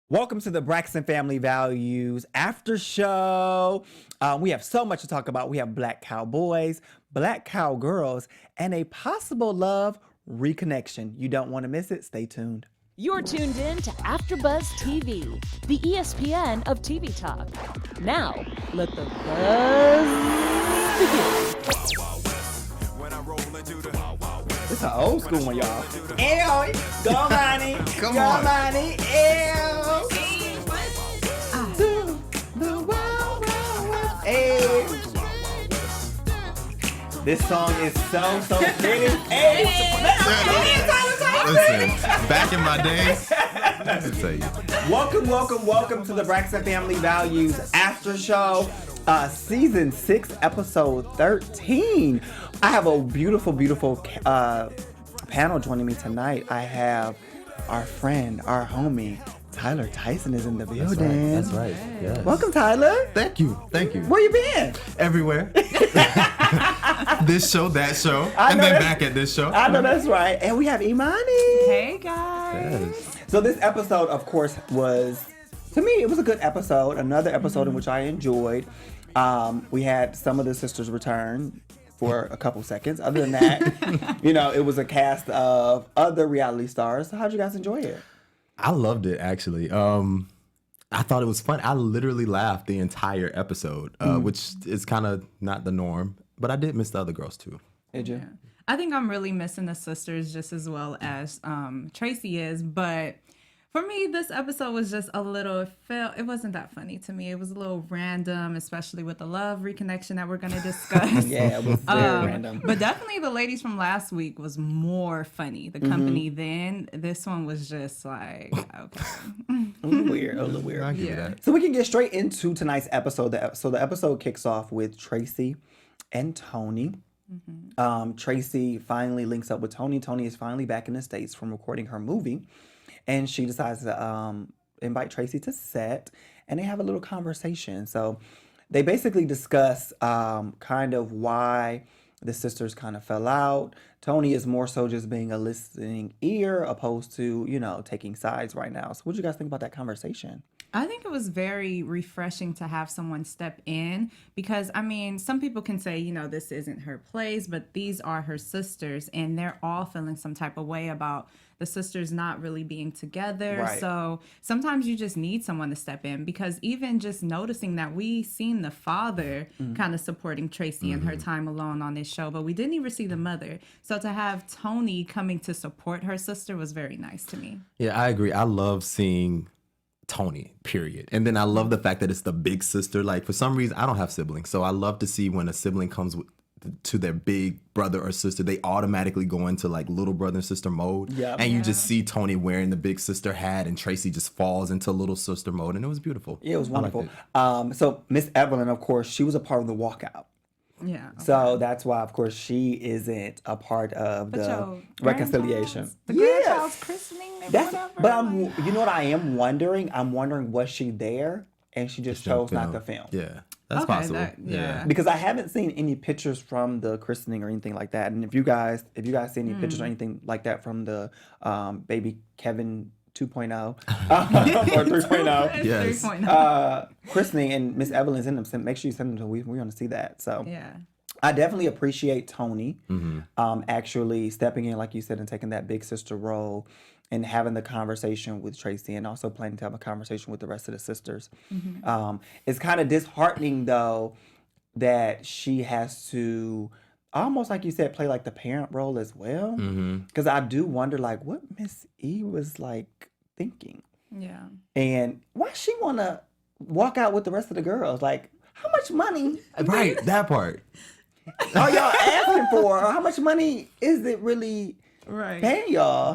Welcome to the Braxton Family Values After Show. We have so much to talk about. We have Black Cowboys, Black Cowgirls, and a possible love reconnection. You don't want to miss it. Stay tuned. You're tuned in to AfterBuzz TV, the ESPN of TV talk. Now, let the buzz begin. It's an old school one, y'all. Ew, go Money, Come go on. Money, ew. To the wild, wild, wild. Hey. This song is so pretty. Hey, Listen, back in my days, let me tell you. Welcome to the Braxton Family Values After Show, Season 6, Episode 13. I have a beautiful panel joining me tonight. I have our friend, our homie, Tyler Tyson is in the building. That's right. Yes. Welcome, Tyler. Thank you. Where you been? Everywhere. This show, that show, I and know then that- back at this show. I know that's right. And we have Imani. Hey guys. Yes. So this episode, of course, was, to me, it was a good episode. Another episode in which I enjoyed. We had some of the sisters return for a couple seconds. Other than that, it was a cast of other reality stars. So how'd you guys enjoy it? I loved it, actually. I thought it was fun. I literally laughed the entire episode, which is kind of not the norm. But I did miss the other girls, too. Did you? I think I'm really missing the sisters just as well as Tracy is. But for me, this episode was just a little, it wasn't that funny to me. It was a little random, especially with the love reconnection that we're going to discuss. Yeah, it was very random. But definitely the ladies from last week was more funny. The company then, this one was just like, okay. A little weird. I'll give you that. So we can get straight into tonight's episode. So the episode kicks off with Tracy and Toni. Tracy finally links up with Toni. Toni is finally back in the States from recording her movie. And she decides to invite Tracy to set. And they have a little conversation. So they basically discuss kind of why the sisters kind of fell out. Toni is more so just being a listening ear opposed to, taking sides right now. So what do you guys think about that conversation? I think it was very refreshing to have someone step in because, some people can say, this isn't her place, but these are her sisters and they're all feeling some type of way about the sisters not really being together. Right. So sometimes you just need someone to step in because even just noticing that we seen the father kind of supporting Tracy in her time alone on this show, but we didn't even see the mother. So to have Toni coming to support her sister was very nice to me. Yeah, I agree. I love seeing Toni, period. And then I love the fact that it's the big sister. Like, for some reason, I don't have siblings. So I love to see when a sibling comes to their big brother or sister, they automatically go into like little brother and sister mode. Yep. And you just see Toni wearing the big sister hat and Tracy just falls into little sister mode. And it was beautiful. Yeah, it was I liked wonderful. So Miss Evelyn, of course, she was a part of the walkout. Yeah. So that's why, of course, she isn't a part of But the your reconciliation. The grandchild's christening or That's, whatever. but you know what I am wondering? I'm wondering, was she there and she just chose not to film? Yeah, that's Okay, possible. yeah. Because I haven't seen any pictures from the christening or anything like that. And if you guys see any pictures or anything like that from the baby Keven 2.0 or 3.0 Yes. 3.0. christening and Miss Evelyn's in them, make sure you send them to we want to see that. So Yeah. I definitely appreciate Toni actually stepping in, like you said, and taking that big sister role and having the conversation with Tracy and also planning to have a conversation with the rest of the sisters. It's kind of disheartening, though, that she has to, almost like you said, play like the parent role as well. Because I do wonder, like, what Miss E was, like, thinking. Yeah. And why she want to walk out with the rest of the girls? Like, how much money Right, that part. are y'all asking for? Or how much money is it really Right. paying y'all?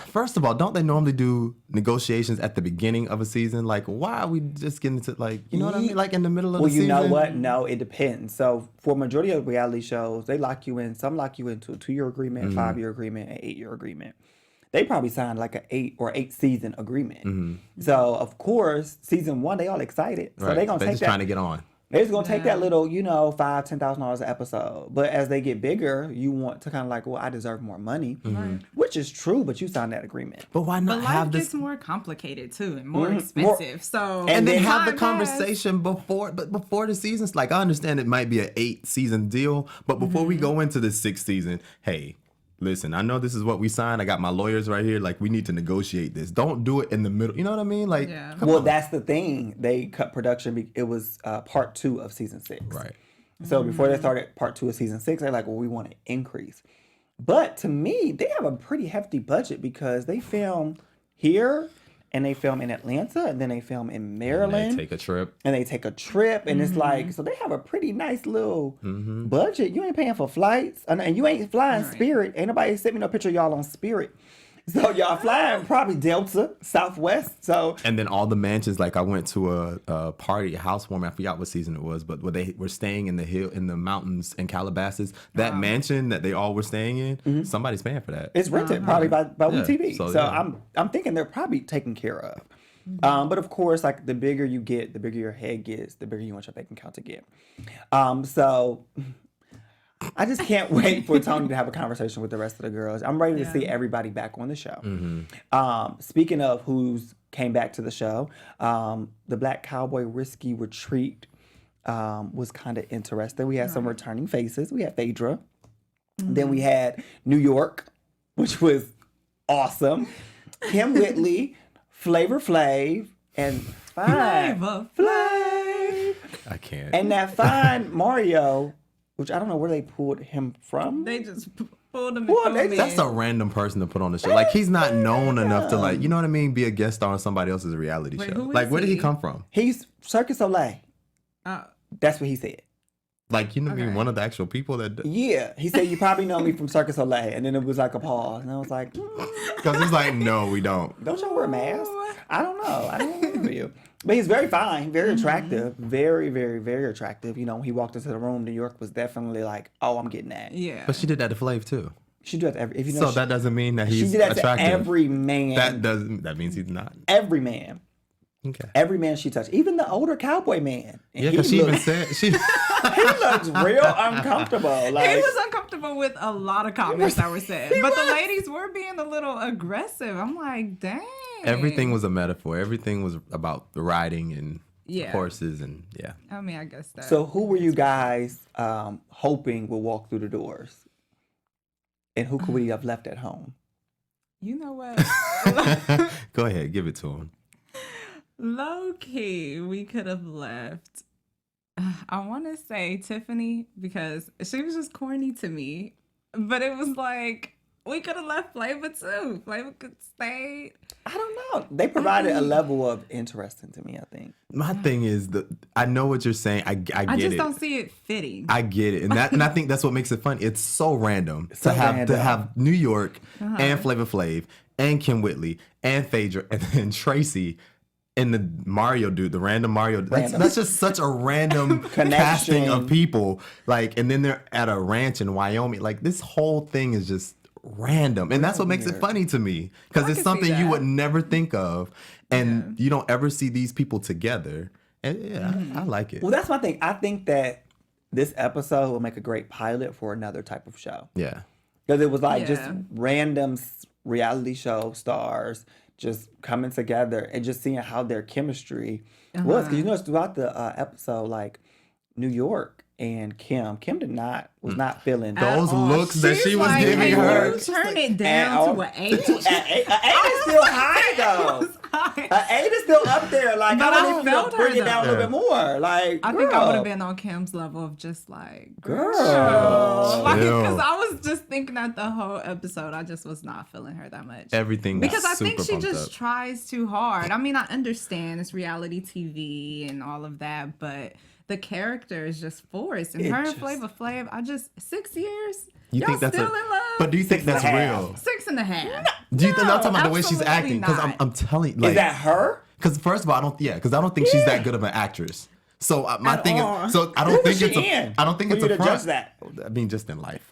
First of all, don't they normally do negotiations at the beginning of a season? Like, why are we just getting into, like, you know what I mean? Like, in the middle of Well, the you season? know what? No, it depends. So for majority of reality shows, they lock you in. Some lock you into a 2-year agreement, 5-year agreement, an 8-year agreement. They probably signed like an 8 season agreement. So of course, season 1, they all excited. So Right. they gonna They're take just that. trying to get on. They're just gonna take that little, $5,000-$10,000 an episode. But as they get bigger, you want to kind of like, well, I deserve more money, which is true. But you signed that agreement. But why not But have life this? gets more complicated too and more expensive. So And then have the time conversation before the seasons. Like, I understand it might be an 8-season deal, but before we go into the 6th season, hey, listen, I know this is what we signed. I got my lawyers right here. Like, we need to negotiate this. Don't do it in the middle. You know what I mean? Like, well, that's the thing. They cut production. It was part 2 of season 6. Right. So before they started part 2 of season 6, they're like, well, we want to increase. But to me, they have a pretty hefty budget because they film here and they film in Atlanta and then they film in Maryland. And they take a trip. And it's like, so they have a pretty nice little budget. You ain't paying for flights and you ain't flying Spirit. Ain't nobody sent me no picture of y'all on Spirit. So y'all flying probably Delta, Southwest. So And then all the mansions, like I went to a party, a housewarming. I forgot what season it was, but where they were staying in the mountains in Calabasas. That mansion that they all were staying in, somebody's paying for that. it's rented probably by WeTV. So, So yeah. I'm thinking they're probably taken care of. But of course, like the bigger you get, the bigger your head gets, the bigger you want your bank account to get. So I just can't wait for Toni to have a conversation with the rest of the girls. I'm ready to see everybody back on the show. Speaking of who's came back to the show, the Black Cowboy Risky Retreat was kind of interesting. We had some returning faces. We had Phaedra. Then we had New York, which was awesome. Kim Whitley, Flavor Flav, and Flavor Flav. I can't. And that fine Mario, which I don't know where they pulled him from. They just pulled him. Well, That's a random person to put on the show. Like, he's not known enough to, like, you know what I mean, be a guest star on somebody else's reality show. who Like, is where did he he? come from? He's Circus Soleil. That's what he said. Like, you know, what I mean, one of the actual people that. Yeah, he said you probably know me from Circus Soleil, and then it was like a pause, and I was like, Because he's like, no, we don't. don't y'all wear masks? I don't know. I don't remember you. But he's very fine, very attractive, very, very, very attractive. You know, when he walked into the room, New York was definitely like, oh, I'm getting that. Yeah. But she did that to Flav, too. She did that to every, if you know, So that doesn't mean that she he's did that attractive. to every man. That means he's not. Every man. Okay. Every man she touched, even the older cowboy man. And Yeah, because she even looked- said she. he looks real uncomfortable. Like, He was uncomfortable with a lot of comments that were said, but the ladies were being a little aggressive. I'm like, dang. Everything was a metaphor. Everything was about the riding and Yeah. horses and yeah. I mean, I guess that. So who were you guys hoping would walk through the doors? And who could we have left at home? You know what? Go ahead, give it to him. Low key, we could have left. I want to say Tiffany because she was just corny to me, but it was like we could have left Flavor too. Flavor could stay. I don't know. They provided a level of interesting to me, I think. My thing is I know what you're saying. I get I just it. don't see it fitting. I get it, and I think that's what makes it fun. It's so random So to have random. New York and Flavor Flav and Kim Whitley and Phaedra and then Traci and the Mario dude, the random Mario. That's just such a random casting of people. Like, and then they're at a ranch in Wyoming. Like, this whole thing is just random, and that's what makes it funny to me because it's can see something you that. would never think of, and you don't ever see these people together. And I like it. Well, that's my thing. I think that this episode will make a great pilot for another type of show. Yeah. Because it was like just Yeah. random reality show stars just coming together and just seeing how their chemistry was. Because you notice throughout the episode, like New York and Kim was not feeling Those looks that She's she was like, giving "Hey, her. you turn it down to an 8. An 8 is still high though. An 8 is still up there. Like, But I I want to felt bring her, it down a though. little bit more. Like, I think I girl. would have been on Kim's level of just like, Girl. like, Chill. because I was just thinking that the whole episode, I just was not feeling her that much. Everything was Because I think super she pumped just up. tries too hard. I mean, I understand it's reality TV and all of that, but the character is just forced. And It her and just- Flavor Flav, 6 years? You Y'all think that's still a? in love? But do you think that's 6.5. real? 6.5. Do you think No, I'm talking about the way she's absolutely acting? Because not. I'm telling you, Is like, that her? because first of all, I don't think she's that good of an actress. So my At thing all. is, so I Who don't was think she it's in I don't think for it's you a to front. judge that? I mean, just in life.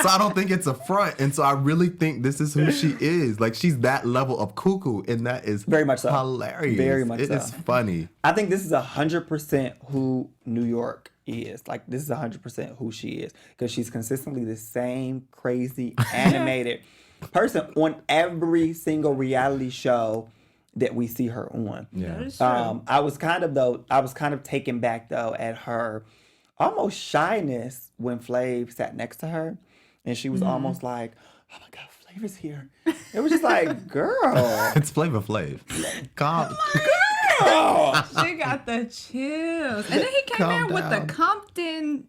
So So I don't think it's a front. And so I really think this is who she is. Like, she's that level of cuckoo, and that is Very much so. hilarious. Very much It so. is funny. I think this is 100% who New York is. Like, this is 100% who she is. Because she's consistently the same crazy, animated person on every single reality show that we see her on. That is true. I was kind of taken back though at her almost shyness when Flav sat next to her, and she was almost like, "Oh my God, Flav is here." It was just like, girl, It's Flavor Flav. Calm. girl. She got the chills. And then he came Calm in with down. the Compton.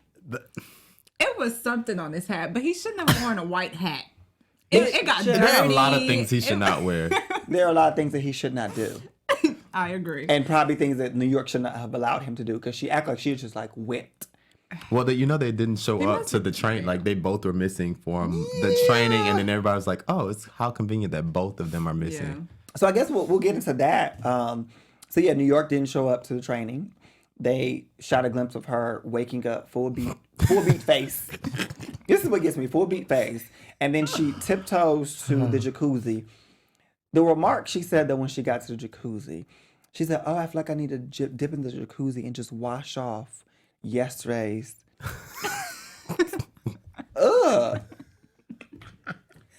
It was something on his hat, but he shouldn't have worn a white hat. It got dirty. There are a lot of things he should not wear. There are a lot of things that he should not do, I agree. and probably things that New York should not have allowed him to do, because she acted like she was just like wet. Well, they didn't show up must to have the been train. there. Like, they both were missing from the training, and then everybody was like, "Oh, it's how convenient that both of them are missing." So I guess we'll get into that. So yeah, New York didn't show up to the training. They shot a glimpse of her waking up full beat face. This is what gets me, full beat face. And then she tiptoes to the jacuzzi. The remark she said that when she got to the jacuzzi, she said, "Oh, I feel like I need to dip in the jacuzzi and just wash off yesterday's." Ugh.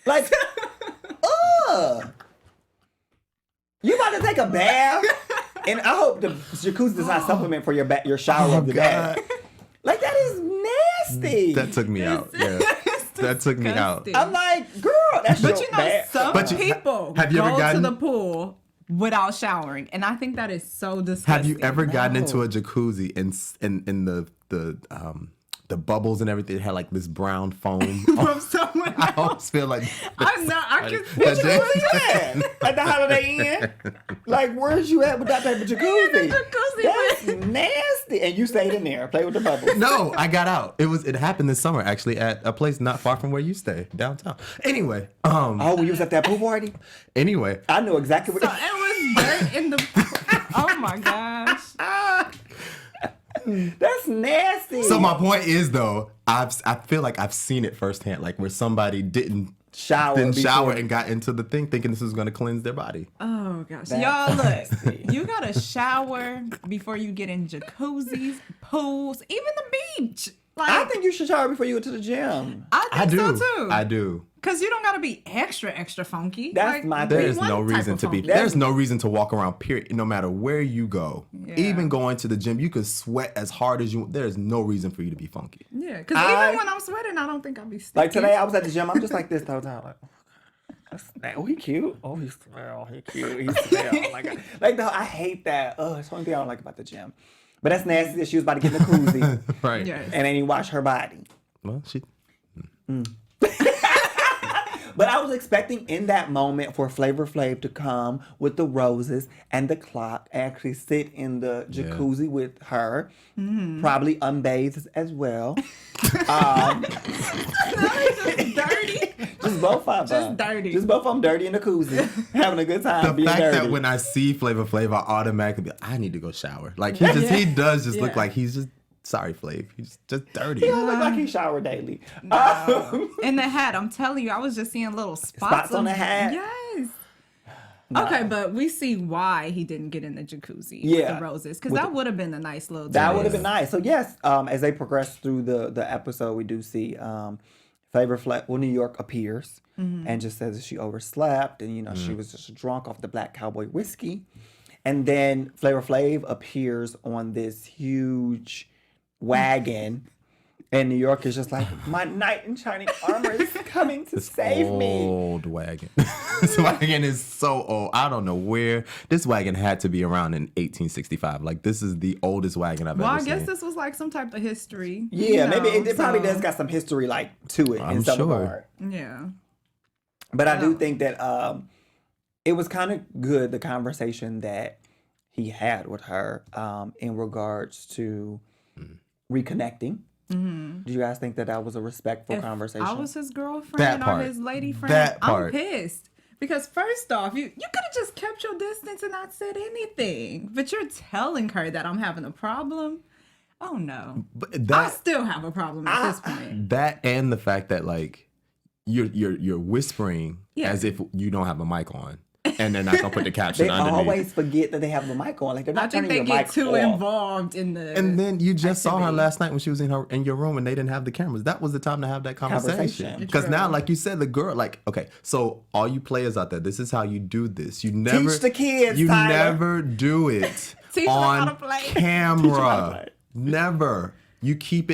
Like, ugh. You about to take a bath? And I hope the jacuzzi does not supplement for your shower of the day. Like, that is nasty. That took me out. Yeah. That took me out. disgusting. I'm like, girl, that's But your you know, bad. some But you- people have you ever go gotten- to the pool without showering, and I think that is so disgusting. Have you ever gotten into a jacuzzi and in the bubbles and everything had like this brown foam? from someone I else? always feel like I know. I can That picture day- it. Yeah, at the Holiday Inn. Like, where's you at with that type of jacuzzi? jacuzzi, That's nasty. And you stayed in there, play with the bubbles. No, I got out. It happened this summer actually at a place not far from where you stay, downtown. Anyway, Oh, when you was at that pool party? anyway, I knew exactly what. So it was dirt in the. Oh my gosh. That's nasty. so my point is though, I feel like I've seen it firsthand, like where somebody didn't shower before. and got into the thing thinking this was going to cleanse their body. Oh gosh. That's Y'all nasty. look. You gotta shower before you get in jacuzzis, pools, even the beach. Like I think you should shower before you go to the gym. I think do. so too. I do. Cause you don't gotta be extra funky. That's my be thing. There's one no type reason of to be. funky. There's no reason to walk around. Period. No matter where you go, Yeah. even going to the gym, you could sweat as hard as you want. There's no reason for you to be funky. Yeah, because I- even when I'm sweating, I don't think I'll be stinky. Like today, I was at the gym. I'm just like this the whole time. Like, oh, he cute. Oh, he smell. He cute. He smell. Like no, I hate that. Oh, it's the only thing I don't like about the gym. But that's nasty that she was about to get in the koozie, Right. Yes. and then he washed her body. Well, she. But I was expecting in that moment for Flavor Flav to come with the roses and the clock, actually sit in the jacuzzi with her, probably unbathed as well. Just dirty. Just both of them. Just dirty. Just both of them dirty in the koozie, having a good time The being fact dirty. that when I see Flavor Flav, I automatically be like, I need to go shower. Like he does just look Yeah. like he's just sorry, Flav. He's just dirty. he don't look like he showered daily. In the hat, I'm telling you, I was just seeing little Spots on the hat? Yes. Okay, but we see why he didn't get in the jacuzzi with Yeah. the roses, because With that would have been a nice little. That twist. would have been nice. So yes, as they progress through the episode, we do see Flavor Flav. Well, New York appears and just says that she overslept and she was just drunk off the Black Cowboy whiskey, and then Flavor Flav appears on this huge wagon. And New York is just like, my knight in shining armor is coming to save me. Old wagon. This wagon is so old. I don't know where. This wagon had to be around in 1865. Like, this is the oldest wagon I've Well, ever I guess seen. this was like some type of history. Yeah, you maybe know, it probably so- does got some history like to it I'm in some sure. regard. Yeah. But I do Yeah. think that it was kind of good, the conversation that he had with her in regards to reconnecting. Mm-hmm. Do you guys think that was a respectful If conversation? I was his girlfriend That or part. his lady friend, That I'm part. pissed. Because first off, you could have just kept your distance and not said anything. But you're telling her that I'm having a problem. Oh no. But I that still have a problem at this point. that and the fact that like you're whispering Yeah. as if you don't have a mic on, and they're not gonna put the caption They underneath. always forget that they have the mic on. Like they're not I think turning they your get mic too off. involved in the. And then you just saw her activity. last night when she was in your room and they didn't have the cameras. That was the time to have that conversation. Conversation. Because now, True. like you said, the girl, like, okay, so all you players out there, this is how you do this. You never Teach the kids, You Tyler. never do it Teach them how to on play. Teach them how to camera. play. Never. You keep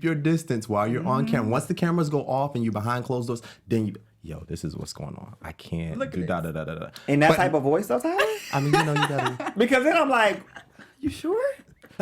your distance while you're on Mm-hmm. camera. Once the cameras go off and you're behind closed doors, then you, yo, this is what's going on. I can't Look at do this. da da da da da. In that But, type of voice, though, Tyler? I mean, you know, you gotta. Because then I'm like, you sure?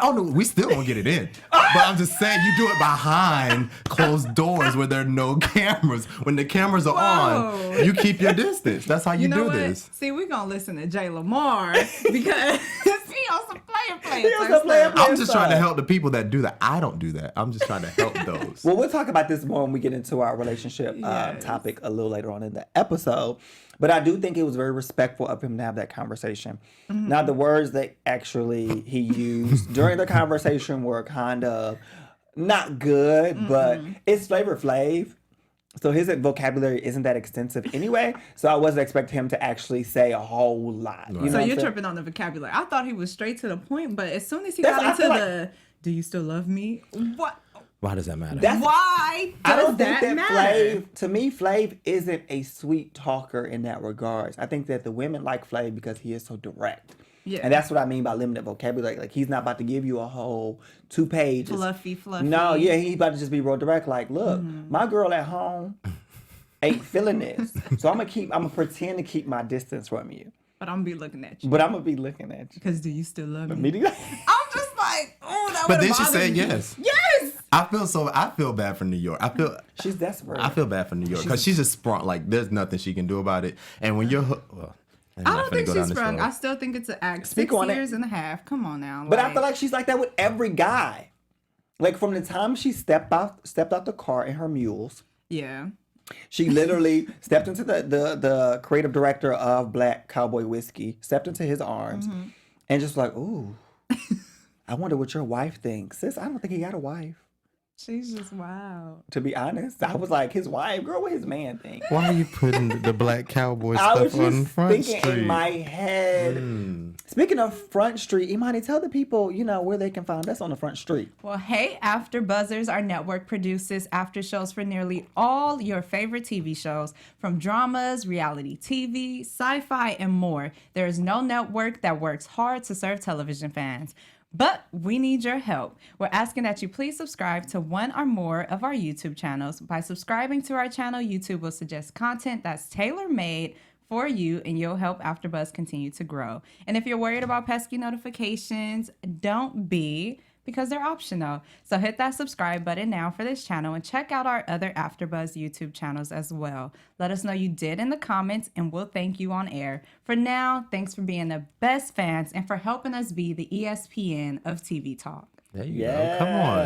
Oh no, we still won't get it in. But I'm just saying, you do it behind closed doors where there are no cameras. When the cameras are Whoa. on, you keep your distance. That's how you, You know do what? this. See, we're gonna listen to Jay Lamar because he on some player He on some player. I'm just trying to help the people that do that. I don't do that. I'm just trying to help those. Well, we'll talk about this more when we get into our relationship Yes. topic a little later on in the episode. But I do think it was very respectful of him to have that conversation. Mm-hmm. Now, the words that actually he used during the conversation were kind of not good, but it's Flavor Flav. So his vocabulary isn't that extensive anyway. So I wasn't expecting him to actually say a whole lot. You know Right. So what you're I'm saying? tripping on the vocabulary. I thought he was straight to the point, but as soon as he That's got what I into feel the "Do you still love me?" What? Why does that matter? That's- Why I does don't think that matter? Flav, to me, Flav isn't a sweet talker in that regards. I think that the women like Flav because he is so direct. Yeah. And that's what I mean by limited vocabulary. Like he's not about to give you a whole 2 pages. Fluffy. No, yeah, he's about to just be real direct. Like, look, my girl at home ain't feeling this. So I'm gonna pretend to keep my distance from you. But I'm gonna be looking at you. But I'm gonna be looking at you. Because do you still love me? Immediately. I'm just like, oh, that But would've then she bothered said me. yes. Yes. I feel bad for New York. She's desperate. I feel bad for New York because she's just sprung. Like there's nothing she can do about it. And when you're, well, I'm I not don't finna think go down she's this sprung. road. I still think it's an act. Speak 6 on it. years and a half. Come on now. But I feel like she's like that with every guy. Like from the time she stepped out the car in her mules, yeah. she literally stepped into the creative director of Black Cowboy Whiskey, stepped into his arms, and just like, ooh, I wonder what your wife thinks. Sis, I don't think he got a wife. She's just wow. To be honest, I was like, his wife, girl, what his man think? Why are you putting the Black Cowboy I was stuff on just Front thinking Street? in my head. Speaking of Front Street, Imani, tell the people, where they can find us on the Front Street. Well, hey, AfterBuzzers, our network produces after shows for nearly all your favorite TV shows, from dramas, reality TV, sci-fi, and more. There is no network that works hard to serve television fans. But we need your help. We're asking that you please subscribe to one or more of our YouTube channels. By subscribing to our channel, YouTube will suggest content that's tailor-made for you, and you'll help AfterBuzz continue to grow. And if you're worried about pesky notifications, don't be, because they're optional. So hit that subscribe button now for this channel and check out our other AfterBuzz YouTube channels as well. Let us know you did in the comments and we'll thank you on air. For now, thanks for being the best fans and for helping us be the ESPN of TV talk. There you go. Come on.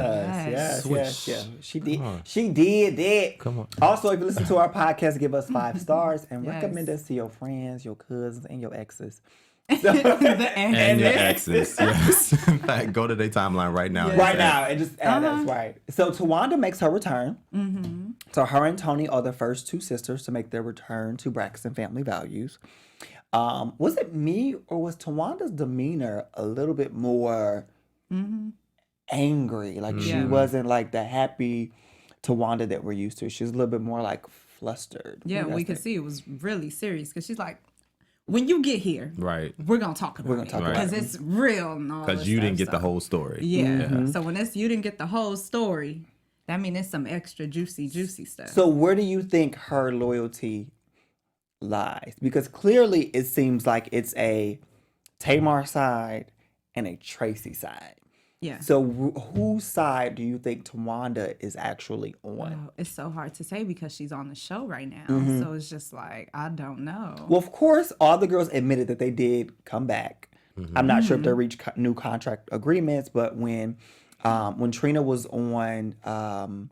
Yes. Switch. She did. Come on. She did that. Come on. Also, if you listen to our podcast, give us 5 stars and Yes. recommend us to your friends, your cousins, and your exes. And your exes. Yes. In fact, go to their timeline right now. Yes. Right now, and just add us right. So Towanda makes her return. So her and Toni are the first 2 sisters to make their return to Braxton Family Values. Was it me or was Tawanda's demeanor a little bit more angry? Like she Yeah. wasn't like the happy Towanda that we're used to. She was a little bit more like flustered. Yeah, What do you we guys could think? see it was really serious because she's like, when you get here, Right. we're going to talk about it. talk about Because it. it's real and all Because this you didn't stuff, get the so- whole story. Yeah. So when you didn't get the whole story, that means it's some extra juicy stuff. So where do you think her loyalty lies? Because clearly it seems like it's a Tamar side and a Tracy side. yeah. So whose side do you think Towanda is actually on? Oh, it's so hard to say because she's on the show right now. Mm-hmm. So it's just like, I don't know. Well, of course, all the girls admitted that they did come back. I'm not sure if they reached new contract agreements, but when Trina was on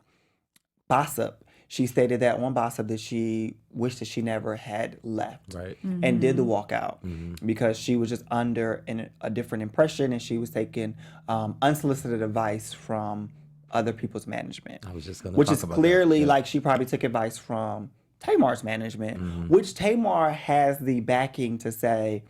Gossip, she stated that on Gossip that she wished that she never had left. Right. And did the walkout because she was just under a different impression and she was taking unsolicited advice from other people's management. I was just gonna which talk is about clearly that. Yeah. like she probably took advice from Tamar's management, which Tamar has the backing to say,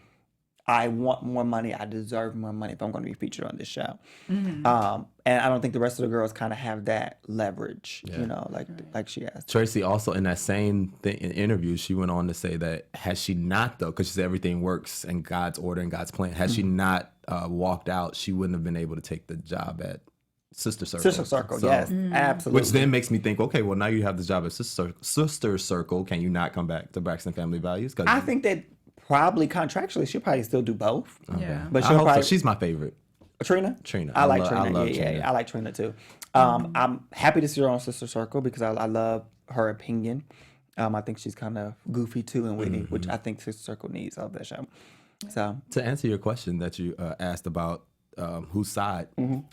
I want more money. I deserve more money if I'm going to be featured on this show. And I don't think the rest of the girls kind of have that leverage, you know, like she has. Tracy also in that same interview, she went on to say that had she not though, because she said everything works in God's order and God's plan. Had she not walked out, she wouldn't have been able to take the job at Sister Circle. Sister Circle, So- yes, absolutely. Which then makes me think, okay, well now you have this job at Sister Circle. Can you not come back to Braxton Family Values? 'Cause I think that probably contractually she'll probably still do both. Yeah. But I she'll hope probably so. She's my favorite. Trina. Trina. I like Trina. I love Yeah, Trina. I like Trina too. I'm happy to see her on Sister Circle because I love her opinion. I think she's kind of goofy too and witty, which I think Sister Circle needs of that show. So To answer your question that you asked about whose side,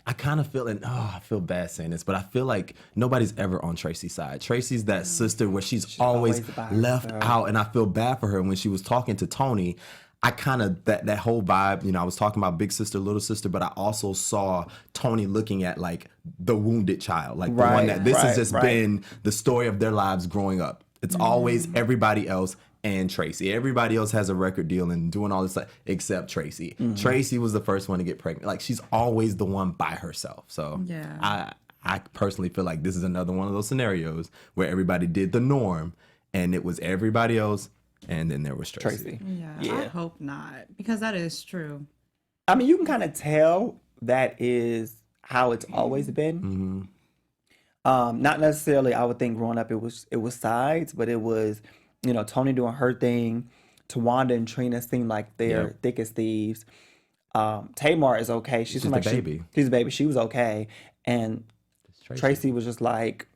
I kind of feel, and I feel bad saying this, but I feel like nobody's ever on Tracy's side. Tracy's that sister where she's always by left herself. out, and I feel bad for her. When she was talking to Toni, I kind of, that whole vibe, you know, I was talking about big sister, little sister, but I also saw Toni looking at like the wounded child, like the one Right, that this has right, just right. been the story of their lives growing up. It's always everybody else and Tracy. Everybody else has a record deal and doing all this stuff except Tracy. Tracy was the first one to get pregnant. Like she's always the one by herself. So Yeah. I personally feel like this is another one of those scenarios where everybody did the norm and it was everybody else and then there was Tracy. Yeah, I hope not, because that is true. I mean, you can kind of tell that is how it's always been. Not necessarily, I would think growing up it was sides, but it was, you know, Toni doing her thing. Towanda and Trina seem like they're thick as thieves. Tamar is okay. She's She's like the baby. She's a baby. She was okay, and Tracy was just like,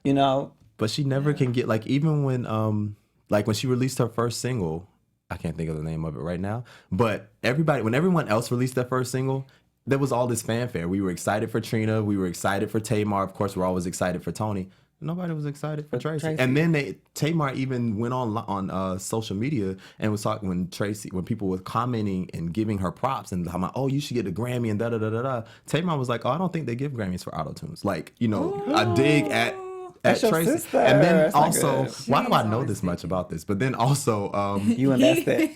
you know, But she never can get, like, even when like when she released her first single, I can't think of the name of it right now, but when everyone else released their first single, there was all this fanfare. We were excited for Trina, we were excited for Tamar, of course we're always excited for Toni. Nobody was excited for Tracy. And then Tamar even went on social media and was talking when people were commenting and giving her props and how oh, you should get a Grammy and da da da da da. Tamar was like, oh, I don't think they give Grammys for auto-tunes. Like, you know, a dig at That's your Tracy. sister. And then That's not also, good. why do I know this much about this? But then also, you invested.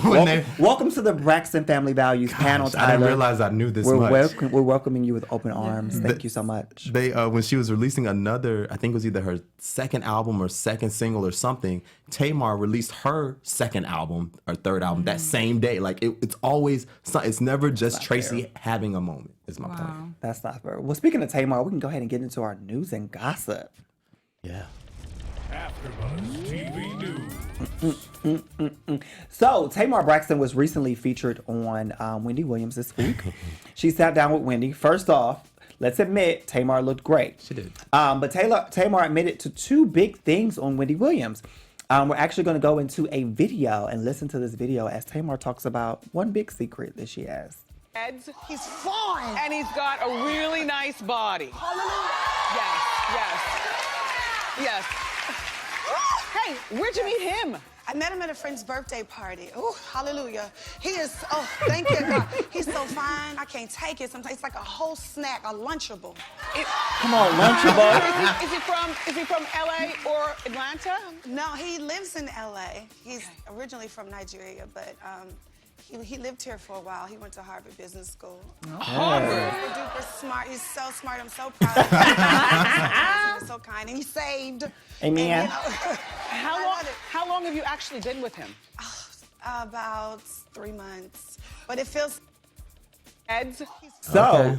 when they, Welcome to the Braxton Family Values panel, I Tyler. didn't realize I knew this We're much. we're welcoming you with open arms. Thank you so much. They when she was releasing another, I think it was either her second album or second single or something, Tamar released her second album or third album that same day. Like it's always, it's never just Tracy having a moment. Is my point. That's not fair. Well, speaking of Tamar, we can go ahead and get into our news and gossip. Yeah. AfterBuzz TV News. So, Tamar Braxton was recently featured on Wendy Williams this week. She sat down with Wendy. First off, let's admit, Tamar looked great. She did. But Tamar admitted to two big things on Wendy Williams. We're actually going to go into a video and listen to this video as Tamar talks about one big secret that she has. He's fine. And he's got a really nice body. Yes. Hey, where'd you meet him? I met him at a friend's birthday party. Oh, hallelujah. He is, oh, thank you, God. He's so fine. I can't take it. Sometimes it's like a whole snack, a Lunchable. Come on, Lunchable. Is he from LA or Atlanta? No, he lives in LA. He's originally from Nigeria, but he lived here for a while. He went to Harvard Business School. Harvard. Super duper smart. He's so smart. I'm so proud of him. He's so kind. And he saved. Amen. And, you know, How long have you actually been with him? about 3 months. But it feels... So,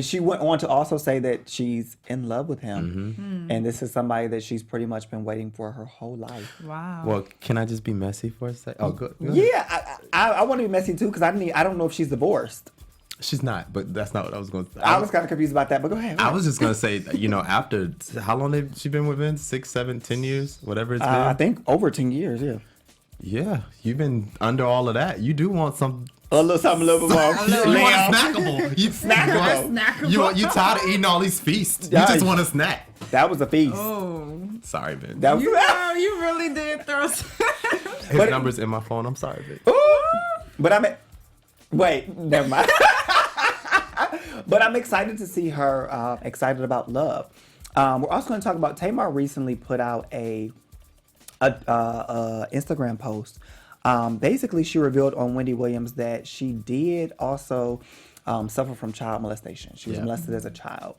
she went on to also say that she's in love with him. And this is somebody that she's pretty much been waiting for her whole life. Wow. Well, can I just be messy for a second? Oh, good. Yeah, I want to be messy too because I don't know if she's divorced. She's not, but that's not what I was going to say. I was kind of confused about that, but go ahead. I was just going to say, you know, after how long have she been with Ben? 6, 7, 10 years? Whatever it's been? I think over 10 years, yeah. Yeah, you've been under all of that. You do want some... A little something, a little bit more. You want a snackable. You Snackable. You tired of eating all these feasts. Yeah. You just want a snack. That was a feast. Oh, Sorry, Ben. That was you really did throw. His number's in my phone. I'm sorry, Ben. But I mean, wait, never mind. But I'm excited to see her excited about love. We're also going to talk about Tamar recently put out a Instagram post. Basically, she revealed on Wendy Williams that she did also suffer from child molestation. She was molested as a child.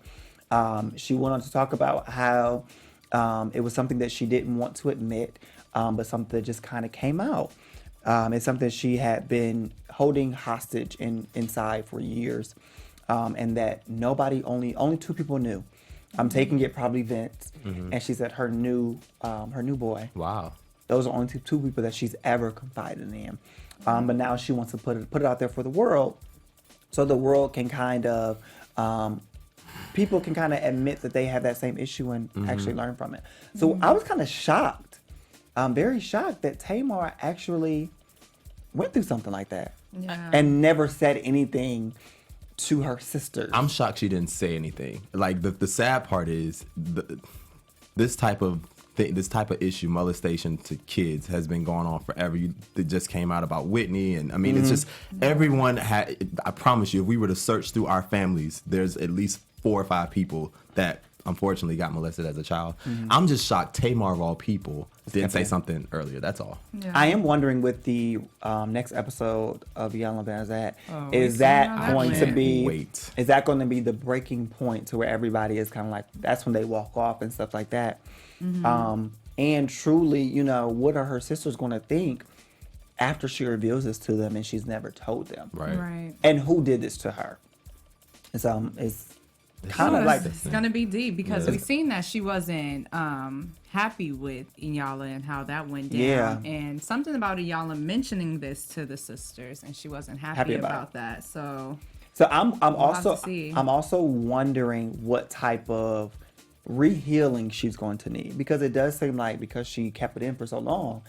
She went on to talk about how it was something that she didn't want to admit, but something that just kind of came out. It's something she had been holding hostage inside for years, and that only two people knew. I'm taking it probably Vince, and she said her new boy. Wow. Those are only two people that she's ever confided in. But now she wants to put it out there for the world, so the world can kind of people can kind of admit that they have that same issue and actually learn from it. So I was kind of shocked. I'm very shocked that Tamar actually went through something like that and never said anything to her sisters. I'm shocked she didn't say anything. Like the sad part is this type of issue, molestation to kids, has been going on forever. It just came out about Whitney, and I mean, it's just everyone had. I promise you, if we were to search through our families, there's at least 4 or 5 people that unfortunately got molested as a child. I'm just shocked Tamar of all people didn't say something earlier. That's all. Yeah. I am wondering with the next episode of Yellow Banzat, is that going to be is that going to be the breaking point to where everybody is kind of like, that's when they walk off and stuff like that? And truly, what are her sisters going to think after she reveals this to them and she's never told them? Right. And who did this to her? It's kind of like it's gonna be deep because we've seen that she wasn't happy with Inyala and how that went down, and something about Inyala mentioning this to the sisters, and she wasn't happy about that. So I'm also wondering what type of rehealing she's going to need, because it does seem like, because she kept it in for so long,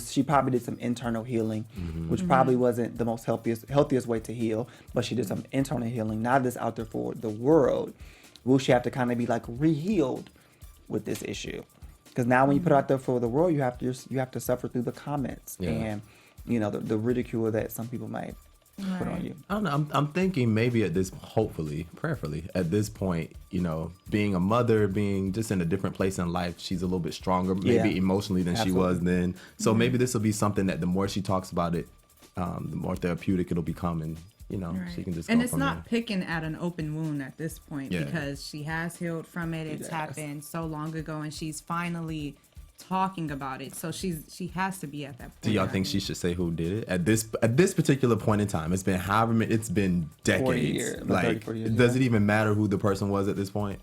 she probably did some internal healing, which probably wasn't the most healthiest way to heal, but she did some internal healing. Now this out there for the world, will she have to kind of be like re-healed with this issue? Because now when you put it out there for the world, you have to suffer through the comments and the ridicule that some people might put on you. I don't know. I'm thinking maybe hopefully, prayerfully, at this point, being a mother, being just in a different place in life, she's a little bit stronger, maybe emotionally than she was then. So maybe this will be something that the more she talks about it, the more therapeutic it'll become, and she can just go. And it's not picking at an open wound at this point, because she has healed from it. It's happened so long ago, and she's finally talking about it, so she has to be at that point. Do y'all think she should say who did it at this particular point in time? It's been it's been decades. 40 years, like 30, 40 years, does it even matter who the person was at this point?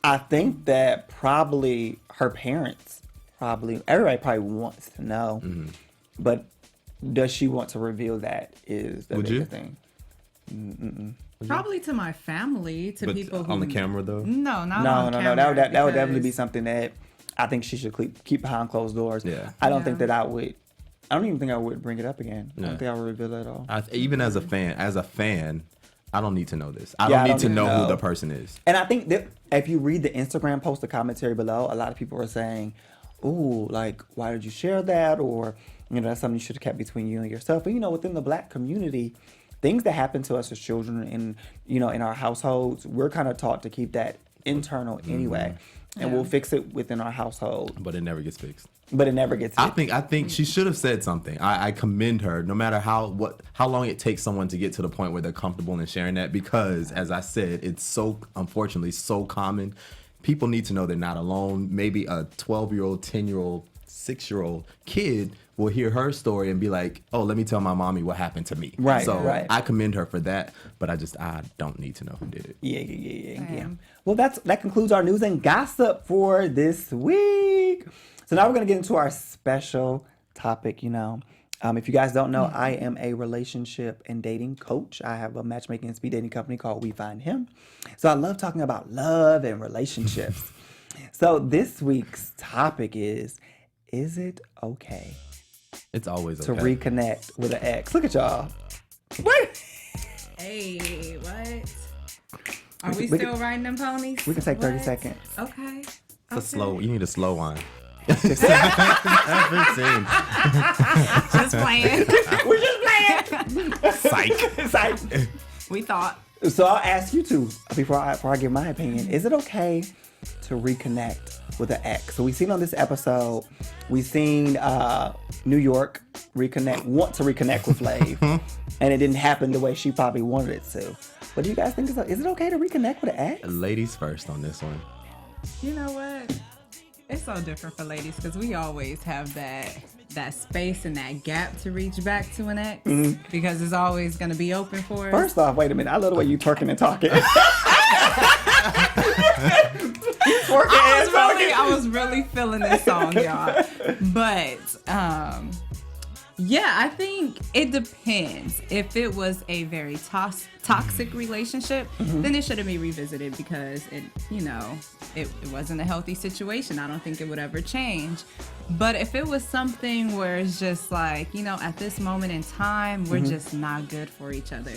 I think that probably her parents, everybody probably wants to know, but does she want to reveal that? Is the biggest thing. Probably to my family, to people who on the camera though. No, on camera. That would definitely be something that I think she should keep behind closed doors. Yeah. I don't think that I don't even think I would bring it up again. I don't think I would reveal it at all. Even as a fan, I don't need to know this. I don't need to know who the person is. And I think that if you read the Instagram post, the commentary below, a lot of people are saying, "Ooh, like, why did you share that?" Or, that's something you should have kept between you and yourself. And within the Black community, things that happen to us as children in our households, we're kind of taught to keep that internal anyway. And we'll fix it within our household. But it never gets fixed. I think she should have said something. I commend her, no matter how long it takes someone to get to the point where they're comfortable in sharing that, because as I said, it's so, unfortunately, so common. People need to know they're not alone. Maybe a 12-year-old, 10-year-old, 6-year-old kid will hear her story and be like, "Oh, let me tell my mommy what happened to me." Right. So right. I commend her for that, but I don't need to know who did it. Yeah. Well, that concludes our news and gossip for this week. So now we're gonna get into our special topic. If you guys don't know, I am a relationship and dating coach. I have a matchmaking and speed dating company called We Find Him. So I love talking about love and relationships. So this week's topic is it okay? It's always to okay reconnect with an ex? Look at y'all. What? Hey, what? Are we still riding them ponies? We can take 30 seconds. Okay. It's a slow. You need a slow one. 15. Just playing. We're just playing. Psych. We thought. So I'll ask you two before I give my opinion. Is it okay to reconnect with an ex? So we seen on this episode, we seen New York want to reconnect with Flav, and it didn't happen the way she probably wanted it to. But do you guys think is it okay to reconnect with an ex? Ladies first on this one. You know what? It's so different for ladies because we always have that space and that gap to reach back to an ex because it's always going to be open for us. First off, wait a minute. I love the way you twerking and talking. I was really feeling this song, y'all. But yeah, I think it depends. If it was a very toxic relationship, then it shouldn't be revisited because it wasn't a healthy situation. I don't think it would ever change. But if it was something where it's just like, at this moment in time, we're just not good for each other.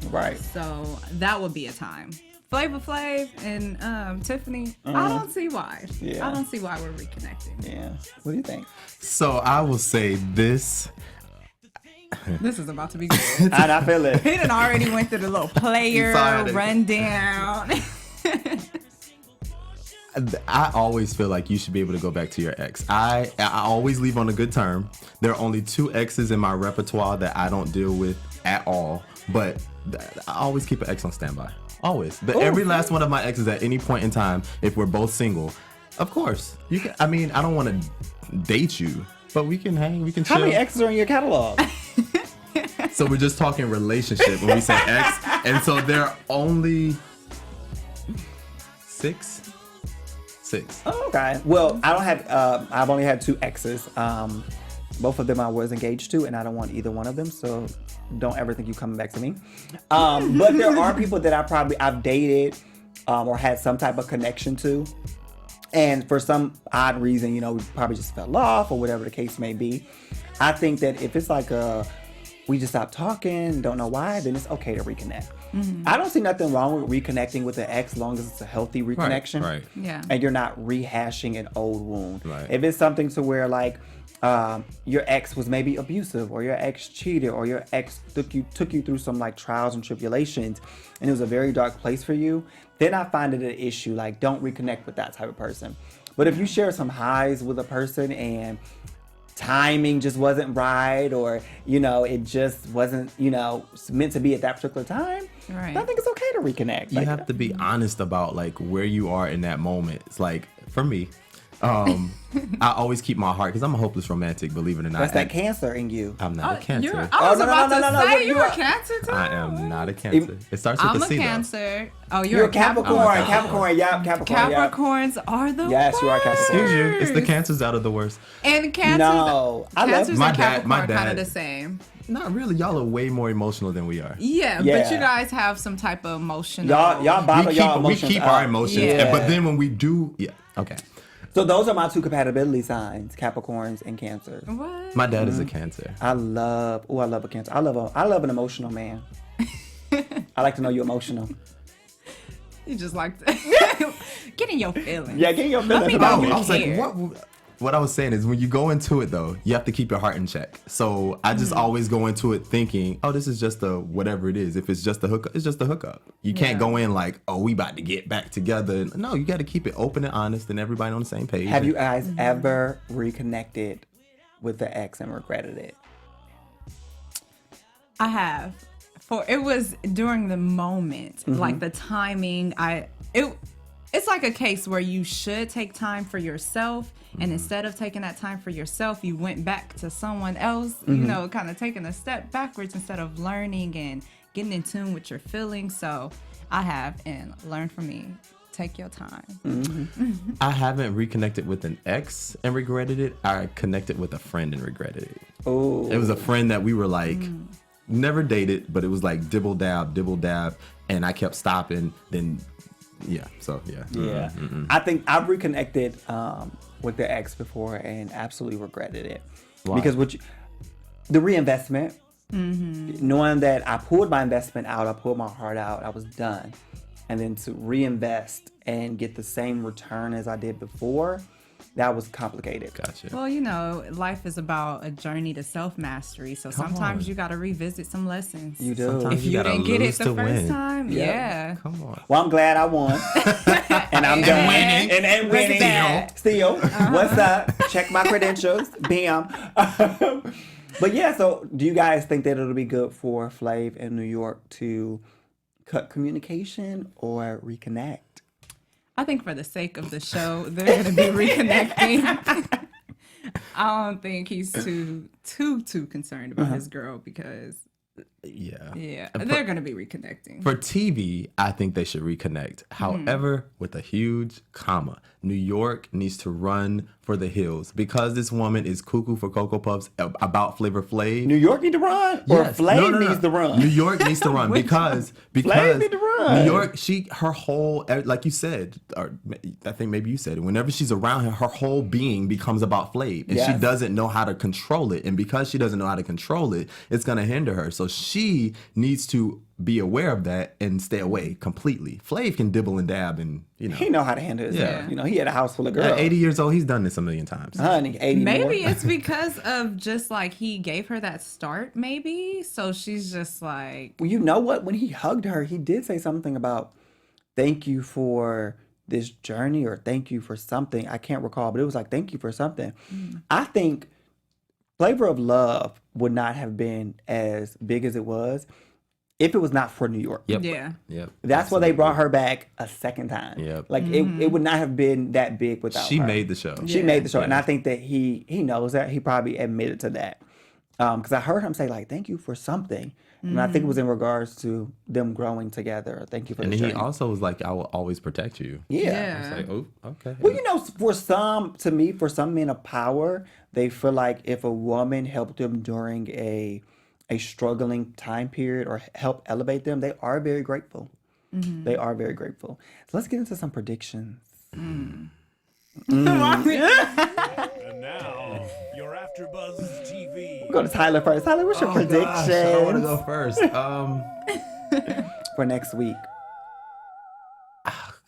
Right. So that would be a time. Flavor Flav and Tiffany, I don't see why. Yeah. I don't see why we're reconnecting. Yeah. What do you think? So I will say this. This is about to be good. I feel it. He done already went through the little player rundown. I always feel like you should be able to go back to your ex. I always leave on a good term. There are only 2 exes in my repertoire that I don't deal with at all. But I always keep an ex on standby. Always. But every last one of my exes at any point in time, if we're both single, of course. You can. I mean, I don't want to date you, but we can hang, we can chill. How many exes are in your catalog? So we're just talking relationship when we say ex. And so there are only 6. Oh, okay. Well, I don't have. I've only had 2 exes. Both of them I was engaged to, and I don't want either one of them. So don't ever think you coming back to me. But there are people that I've dated or had some type of connection to, and for some odd reason, we probably just fell off or whatever the case may be. I think that if it's like we just stopped talking, don't know why, then it's okay to reconnect. I don't see nothing wrong with reconnecting with an ex as long as it's a healthy reconnection. Right. Yeah. And you're not rehashing an old wound. Right. If it's something to where like your ex was maybe abusive, or your ex cheated, or your ex took you through some like trials and tribulations, and it was a very dark place for you, then I find it an issue. Like, don't reconnect with that type of person. But if you share some highs with a person and timing just wasn't right, or it just wasn't meant to be at that particular time, right, I think it's okay to reconnect. You have to be honest about like where you are in that moment. It's like, for me, I always keep my heart, because I'm a hopeless romantic, believe it or not. That's that Cancer in you. I'm not a Cancer. I was no, about no, to no, no, say you you're are- a Cancer too. I am not a Cancer. It starts with I'm a a C, Cancer. Oh, You're a Capricorn. Oh, Capricorn. Yeah, Capricorn. Yeah. Capricorns are the Yes, worst. you are Capricorn. Excuse you. It's the Cancers out of the worst. And Cancers, No, I love Cancers my and dad- Capricorn my kind of dad- the same. Not really. Y'all are way more emotional than we are. Yeah, Yeah. but you guys have some type of emotional. y'all bottle y'all We emotions keep up. our emotions, Yeah. but then when we do, okay. So those are my 2 compatibility signs: Capricorns and Cancer. What? My dad is a Cancer. I love a Cancer. I love an emotional man. I like to know you're emotional. You just like to get in your feelings. Yeah, get your Let feelings me know about you me. I was like, care. what I was saying is, when you go into it though, you have to keep your heart in check. So I just always go into it thinking, oh, this is just a whatever it is. If it's just a hookup, it's just a hookup. You can't go in like, oh, we about to get back together. No, you got to keep it open and honest and everybody on the same page. Have you guys ever reconnected with the ex and regretted it? I have. It was during the moment, like the timing. It's like a case where you should take time for yourself, and instead of taking that time for yourself, you went back to someone else. Kind of taking a step backwards instead of learning and getting in tune with your feelings. So I have, and learn from me. Take your time. I haven't reconnected with an ex and regretted it. I connected with a friend and regretted it. Oh, It was a friend that we were like, never dated, but it was like dibble dab, and I kept stopping. Then, yeah. yeah. I think I've reconnected with the ex before and absolutely regretted it. Why? Because the reinvestment, knowing that I pulled my investment out, I pulled my heart out, I was done. And then to reinvest and get the same return as I did before, that was complicated. Gotcha. Well, you know, life is about a journey to self-mastery. So sometimes on. you got to revisit some lessons. You do. Sometimes If you gotta didn't get it lose the to first win. time, yeah. Come on. Well, I'm glad I won. And I'm done. winning. And winning. that? Still. What's up? Check my credentials. Bam. But yeah, so do you guys think that it'll be good for Flav in New York to cut communication or reconnect? I think for the sake of the show, they're going to be reconnecting. I don't think he's too concerned about his girl because, Yeah. they're going to be reconnecting. For TV, I think they should reconnect. However, with a huge comma, New York needs to run for the hills because this woman is cuckoo for Cocoa Puffs about Flavor Flav. New York need to run? Or Yes. Flav No. needs to run? New York needs to run because Flav need to run. New York, her whole, like you said, or I think maybe you said it, whenever she's around her whole being becomes about Flav, and she Yes. doesn't know how to control it, and because she doesn't know how to control it, it's gonna hinder her. So she needs to be aware of that and stay away completely. Flav can dibble and dab, and He know how to handle himself. Yeah. You know, he had a house full of girls. at 80 years old, he's done this a million times. Honey, 80 Maybe more. it's because of just like he gave her that start, maybe. So she's just like, Well, you know what? When he hugged her, he did say something about thank you for this journey or thank you for something. I can't recall, but it was like thank you for something. I think Flavor of Love would not have been as big as it was if it was not for New York. Yep. yeah. Yep. That's why they brought her back a second time. Yep. Like it would not have been that big without She her. made the show. She made the show, and Yeah. I think that he knows that. He probably admitted to that. Because I heard him say like, "Thank you for something," and I think it was in regards to them growing together. Thank you for And the then he journey. also was like, I will always protect you. Yeah. It's like, oh, okay. Well, you know, for some men of power, they feel like if a woman helped them during a struggling time period or help elevate them, they are very grateful. They are very grateful. So let's get into some predictions. And now, your AfterBuzz TV. Go to Tyler first. Tyler, what's your predictions Gosh, I don't want to go first. for next week?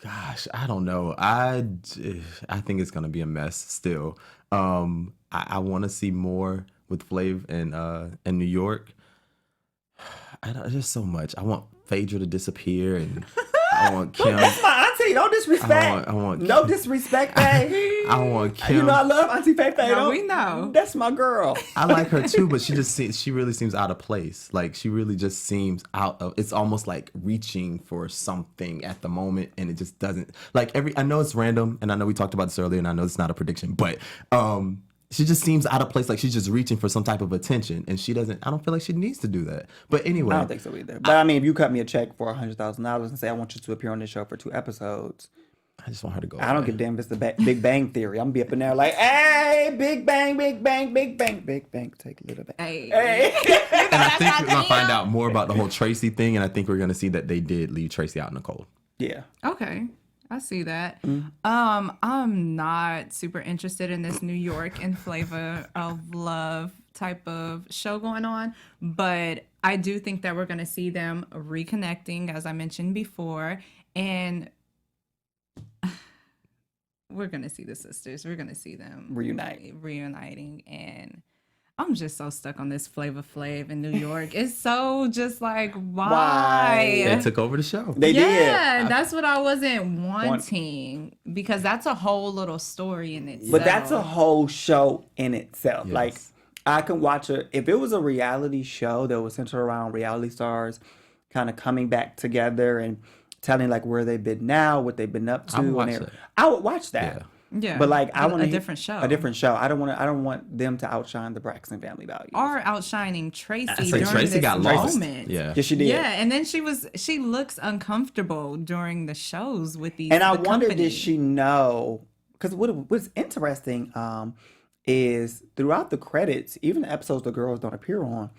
Gosh, I don't know. I think it's gonna be a mess still. I want to see more with Flav in New York. There's so much. I want Phaedra to disappear, and I want Kim. That's my auntie. No disrespect. I want no Kim. disrespect, babe. I want Kim. You know I love Auntie Faye Faye. No, we know. That's my girl. I like her too, but she really seems out of place. Like she really just seems out of. It's almost like reaching for something at the moment, and it just doesn't. Like I know it's random, and I know we talked about this earlier, and I know it's not a prediction, but she just seems out of place. Like she's just reaching for some type of attention, and she doesn't. I don't feel like she needs to do that. But anyway, I don't think so either. But I mean, if you cut me a check for $100,000 and say I want you to appear on this show for 2 episodes, I just want her to go. I don't away. give a damn if it's the Big Bang Theory. I'm gonna be up in there like, hey, Big Bang, Big Bang, Big Bang, Big Bang. Take a little bit. Hey. Hey. And I think we're gonna find out more about the whole Tracy thing, and I think we're gonna see that they did leave Tracy out in the cold. Yeah. Okay. I see that. I'm not super interested in this New York and Flavor of Love type of show going on, but I do think that we're going to see them reconnecting, as I mentioned before, and we're going to see the sisters. We're going to see them reuniting, and I'm just so stuck on this Flavor Flav in New York. It's so just like, why? They took over the show. They Yeah, did. that's what I wasn't wanting because that's a whole little story in itself. But that's a whole show in itself. Yes. Like, I can watch it. If it was a reality show that was centered around reality stars kind of coming back together and telling like where they've been now, what they've been up to. I would watch and that. I would watch that. Yeah. Yeah, But like I want a different show. A different show. I don't want them to outshine the Braxton family values. Or outshining Tracy I say during Tracy this got lost. moment. Yeah. Yes, she did. Yeah, and then she looks uncomfortable during the shows with these. And I the wonder, company. did she know? Because what's interesting is throughout the credits, even the episodes the girls don't appear on,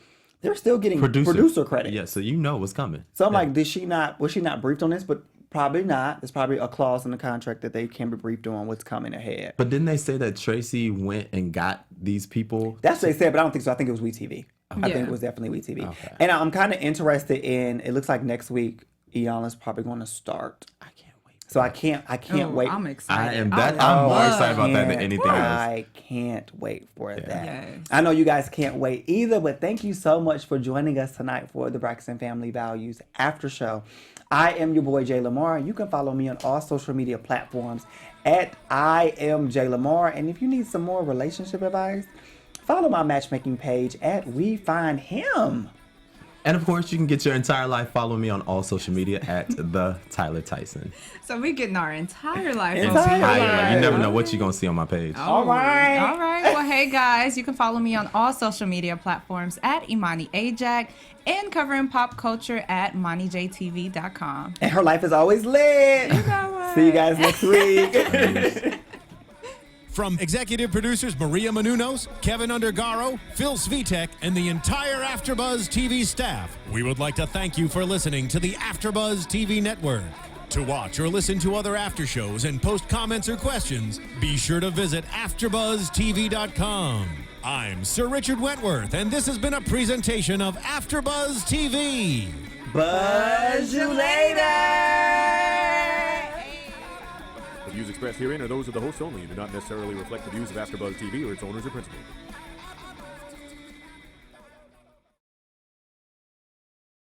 they're still getting producer credit. Yeah, so you know what's coming. So I'm Yeah. like, was she not briefed on this? But probably not. There's probably a clause in the contract that they can be briefed on what's coming ahead. But didn't they say that Tracy went and got these people? That's what they said, but I don't think so. I think it was WeTV. I think Yeah. it was definitely WeTV. Okay. And I'm kind of interested in, it looks like next week, Iana's probably going to start. I can't wait. So I can't wait. I'm excited. I'm more excited about that than anything else. I can't wait for that. Yes. I know you guys can't wait either, but thank you so much for joining us tonight for the Braxton Family Values After Show. I am your boy, Jay Lamar. You can follow me on all social media platforms at I am Jay Lamar. And if you need some more relationship advice, follow my matchmaking page at We Find Him. And of course, you can get your entire life. Follow me on all social media at the Tyler Tyson. So we're getting our entire life. Entire over here. life. You never know what you're gonna see on my page. All right. All right. Well, hey guys, you can follow me on all social media platforms at Imani Ajak and covering pop culture at MoniJTV.com. And her life is always lit. You know what? See you guys next week. From executive producers Maria Menounos, Keven Undergaro, Phil Svitek, and the entire AfterBuzz TV staff, we would like to thank you for listening to the AfterBuzz TV network. To watch or listen to other after shows and post comments or questions, be sure to visit AfterBuzzTV.com. I'm Sir Richard Wentworth, and this has been a presentation of AfterBuzz TV. Buzz you later. The views expressed herein are those of the host only and do not necessarily reflect the views of AfterBuzz TV or its owners or principals.